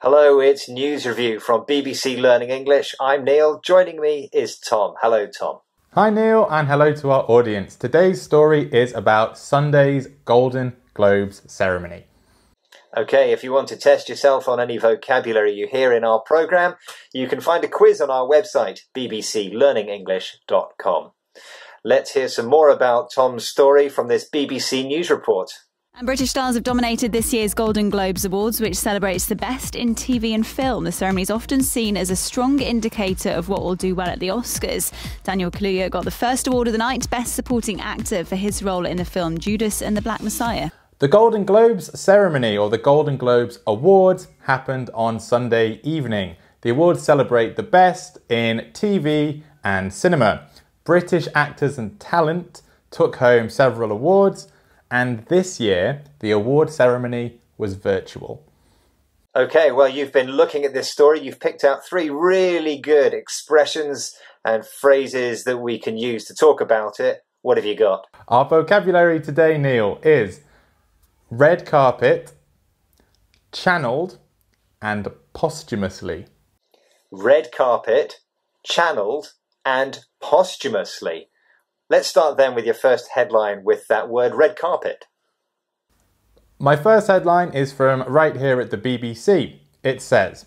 Hello, it's News Review from BBC Learning English. I'm Neil. Joining me is Tom. Hello, Tom. Hi Neil, and hello to our audience. Today's story is about Sunday's Golden Globes ceremony. Okay, if you want to test yourself on any vocabulary you hear in our programme, you can find a quiz on our website, bbclearningenglish.com. Let's hear some more about Tom's story from this BBC News report. And British stars have dominated this year's Golden Globes Awards, which celebrates the best in TV and film. The ceremony is often seen as a strong indicator of what will do well at the Oscars. Daniel Kaluuya got the first award of the night, Best Supporting Actor, for his role in the film Judas and the Black Messiah. The Golden Globes ceremony, or the Golden Globes Awards, happened on Sunday evening. The awards celebrate the best in TV and cinema. British actors and talent took home several awards, and this year, the award ceremony was virtual. Okay, well, you've been looking at this story. You've picked out 3 really good expressions and phrases that we can use to talk about it. What have you got? Our vocabulary today, Neil, is red carpet, channelled, and posthumously. Red carpet, channelled, and posthumously. Let's start then with your first headline with that word, red carpet. My first headline is from right here at the BBC. It says,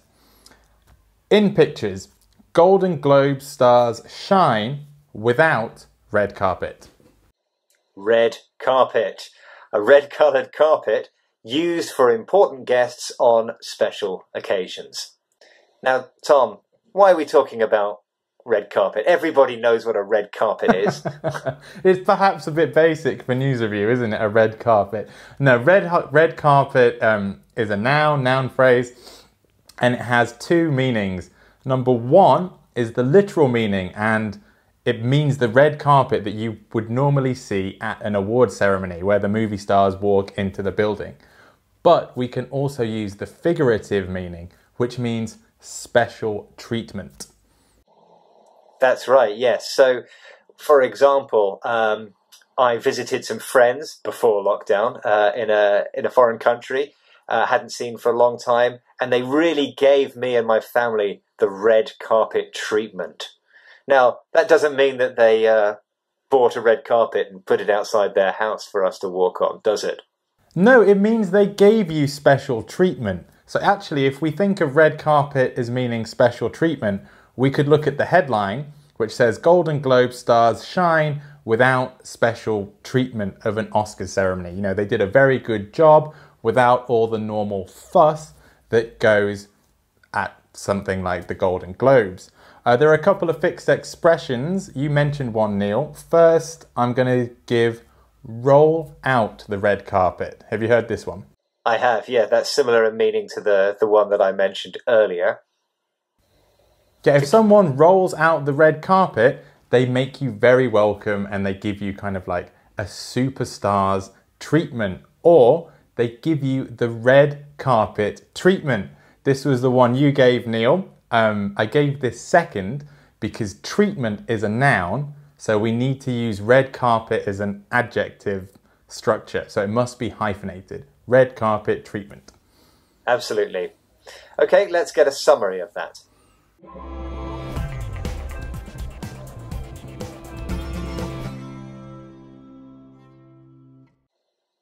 in pictures, Golden Globe stars shine without red carpet. Red carpet. A red-coloured carpet used for important guests on special occasions. Now, Tom, why are we talking about red carpet? Everybody knows what a red carpet is. It's perhaps a bit basic for news review, isn't it? A red carpet. No, red carpet is a noun phrase, and it has 2 meanings. Number 1 is the literal meaning, and it means the red carpet that you would normally see at an award ceremony where the movie stars walk into the building. But we can also use the figurative meaning, which means special treatment. That's right, yes. So, for example, I visited some friends before lockdown in a foreign country, hadn't seen for a long time, and they really gave me and my family the red carpet treatment. Now, that doesn't mean that they bought a red carpet and put it outside their house for us to walk on, does it? No, it means they gave you special treatment. So actually, if we think of red carpet as meaning special treatment, we could look at the headline, which says Golden Globe stars shine without special treatment of an Oscar ceremony. You know, they did a very good job without all the normal fuss that goes at something like the Golden Globes. There are a couple of fixed expressions. You mentioned one, Neil. First, I'm going to give roll out the red carpet. Have you heard this one? I have, yeah. That's similar in meaning to the one that I mentioned earlier. Yeah, if someone rolls out the red carpet, they make you very welcome and they give you kind of like a superstar's treatment, or they give you the red carpet treatment. This was the one you gave, Neil. I gave this second because treatment is a noun, so we need to use red carpet as an adjective structure, so it must be hyphenated. Red carpet treatment. Absolutely. Okay, let's get a summary of that.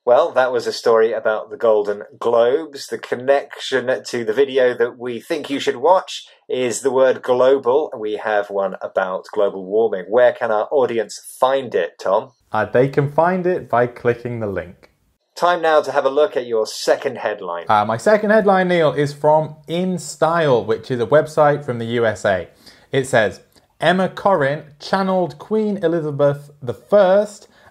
Well, that was a story about the Golden Globes. The connection to the video that we think you should watch is the word global. We have one about global warming. Where can our audience find it, Tom? They can find it by clicking the link. Time now to have a look at your second headline. My second headline, Neil, is from InStyle, which is a website from the USA. It says, Emma Corrin channeled Queen Elizabeth I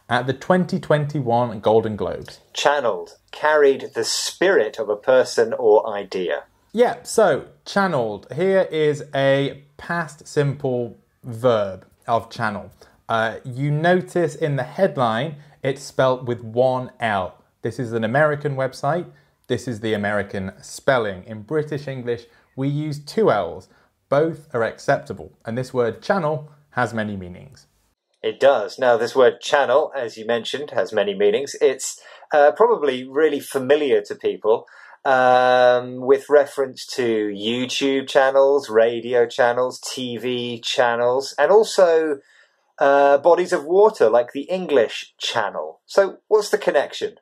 at the 2021 Golden Globes. Channeled, carried the spirit of a person or idea. Yeah, so channeled. Here is a past simple verb of channel. You notice in the headline, it's spelt with 1 L. This is an American website. This is the American spelling. In British English, we use 2 L's. Both are acceptable. And this word channel has many meanings. It does. Now, this word channel, as you mentioned, has many meanings. It's probably really familiar to people. with reference to YouTube channels, radio channels, TV channels, and also bodies of water like the English Channel. So what's the connection?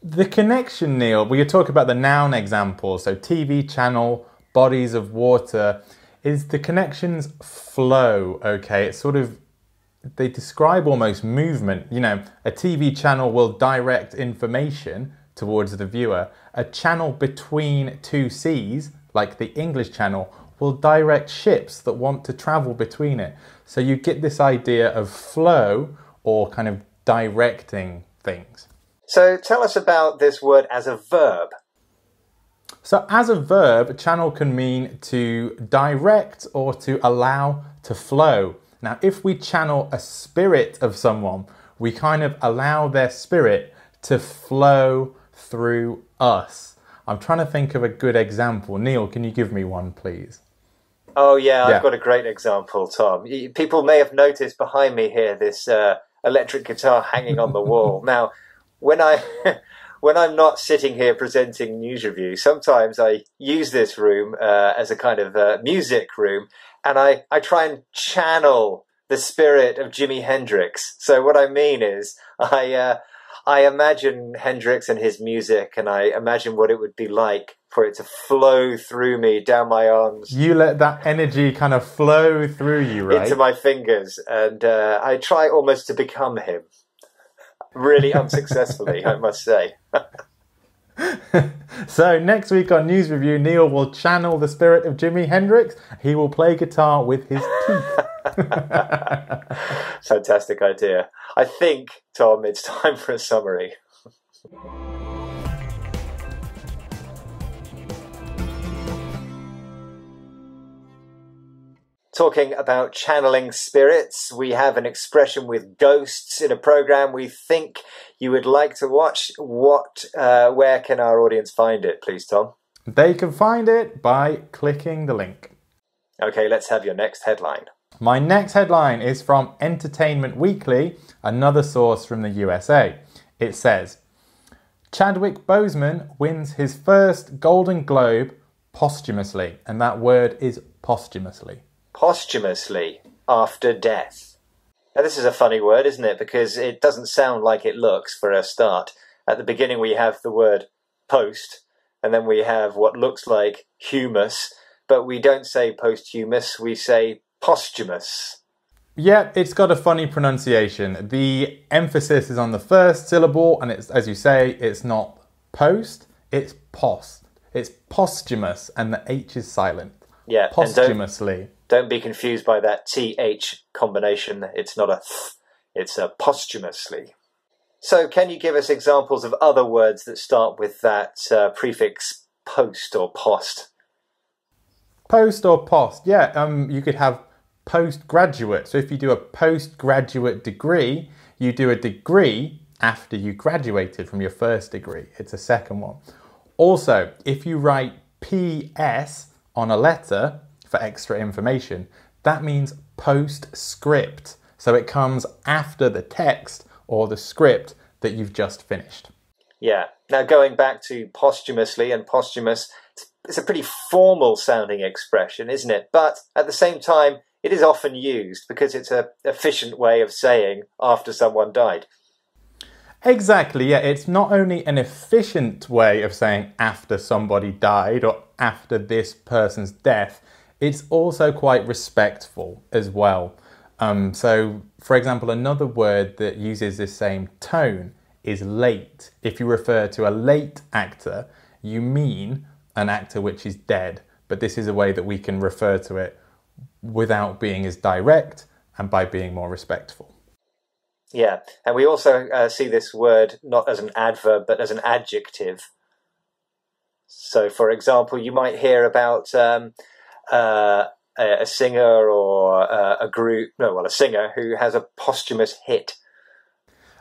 The connection, Neil, we talk about the noun example, so TV channel, bodies of water, is the connections flow, okay? It's sort of, they describe almost movement. You know, a TV channel will direct information towards the viewer. A channel between two seas, like the English Channel, will direct ships that want to travel between it. So you get this idea of flow or kind of directing things. So tell us about this word as a verb. So as a verb, channel can mean to direct or to allow to flow. Now, if we channel a spirit of someone, we kind of allow their spirit to flow through us. I'm trying to think of a good example. Neil, can you give me one, please? Oh, yeah, I've got a great example, Tom. People may have noticed behind me here this electric guitar hanging on the wall. Now, when I'm not sitting here presenting news review, sometimes I use this room as a kind of music room, and I try and channel the spirit of Jimi Hendrix. So what I mean is I imagine Hendrix and his music, and I imagine what it would be like for it to flow through me, down my arms. You let that energy kind of flow through you, right? Into my fingers, and I try almost to become him. Really unsuccessfully, I must say. So next week on News Review, Neil will channel the spirit of Jimi Hendrix. He will play guitar with his teeth. Fantastic idea. I think, Tom, it's time for a summary. Talking about channeling spirits, we have an expression with ghosts in a program we think you would like to watch. Where can our audience find it, please, Tom? They can find it by clicking the link. Okay, let's have your next headline. My next headline is from Entertainment Weekly, another source from the USA. It says, Chadwick Boseman wins his first Golden Globe posthumously, and that word is posthumously. Posthumously, after death. Now this is a funny word, isn't it? Because it doesn't sound like it looks for a start. At the beginning we have the word post, and then we have what looks like humus, but we don't say posthumous, we say posthumous. Yeah, it's got a funny pronunciation. The emphasis is on the first syllable, and it's, as you say, it's not post, it's post. It's posthumous, and the H is silent. Yeah, posthumously. Don't be confused by that TH combination. It's not a th, it's a posthumously. So can you give us examples of other words that start with that prefix post or post? Post or post, yeah. You could have postgraduate. So if you do a postgraduate degree, you do a degree after you graduated from your first degree. It's a second one. Also, if you write PS on a letter for extra information, that means postscript. So it comes after the text or the script that you've just finished. Yeah. Now going back to posthumously and posthumous, it's a pretty formal sounding expression, isn't it? But at the same time, it is often used because it's an efficient way of saying after someone died. Exactly, yeah. It's not only an efficient way of saying after somebody died or after this person's death, it's also quite respectful as well. So, for example, another word that uses this same tone is late. If you refer to a late actor, you mean an actor which is dead. But this is a way that we can refer to it without being as direct and by being more respectful. Yeah, and we also see this word not as an adverb but as an adjective. So, for example, you might hear about a singer or a singer who has a posthumous hit.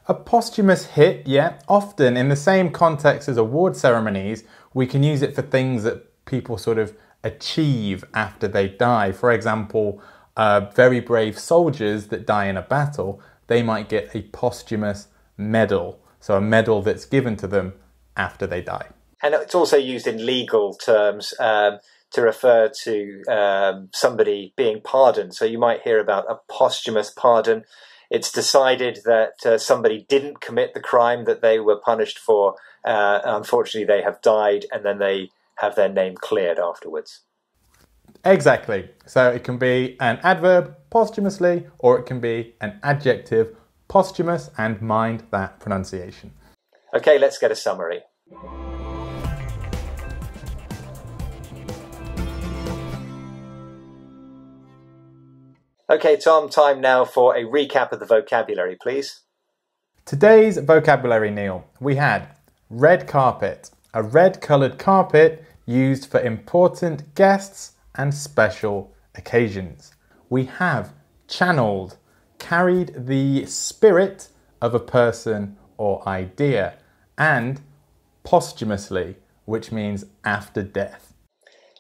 A posthumous hit, yeah. Often in the same context as award ceremonies, we can use it for things that people sort of achieve after they die. For example, very brave soldiers that die in a battle, they might get a posthumous medal. So a medal that's given to them after they die. And it's also used in legal terms to refer to somebody being pardoned. So you might hear about a posthumous pardon. It's decided that somebody didn't commit the crime that they were punished for. Unfortunately, they have died, and then they have their name cleared afterwards. Exactly. So it can be an adverb, posthumously, or it can be an adjective, posthumous, and mind that pronunciation. Okay, let's get a summary. Okay, Tom, time now for a recap of the vocabulary, please. Today's vocabulary, Neil, we had red carpet, a red-coloured carpet used for important guests and special occasions. We have channeled, carried the spirit of a person or idea, and posthumously, which means after death.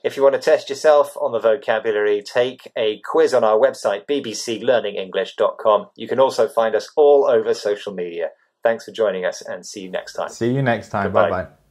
If you want to test yourself on the vocabulary, take a quiz on our website, bbclearningenglish.com. You can also find us all over social media. Thanks for joining us, and see you next time. See you next time. Goodbye. Bye-bye.